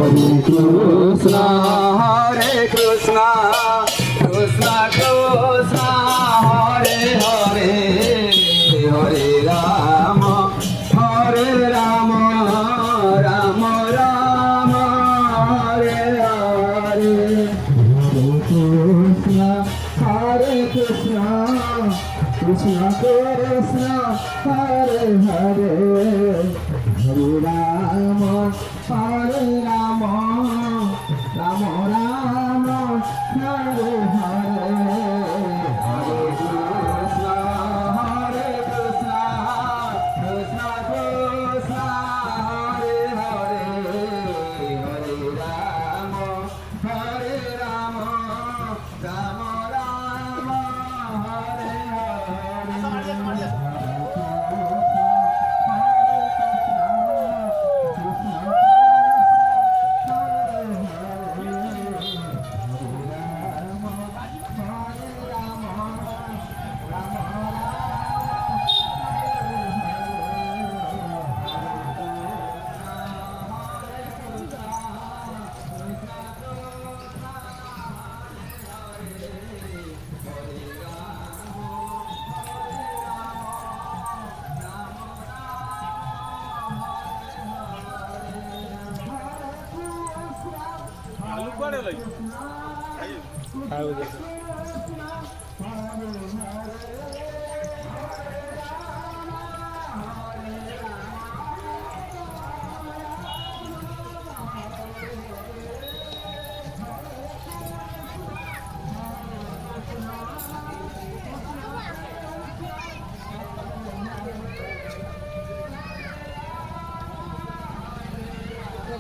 Krishna Krishna Krishna Hare Hare Hare Rama Hare Rama Rama Rama Hare Hare Hare Krishna Krishna Krishna Hare Hare Hare Rama Hare Rama Rama Rama Hare Hare Hare Krishna Krishna Krishna Hare Hare Hare Rama Hare Rama Rama Rama Hare Hare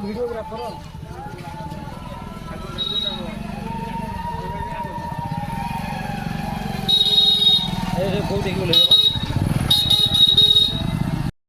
videographer এই বউ দেখি বলে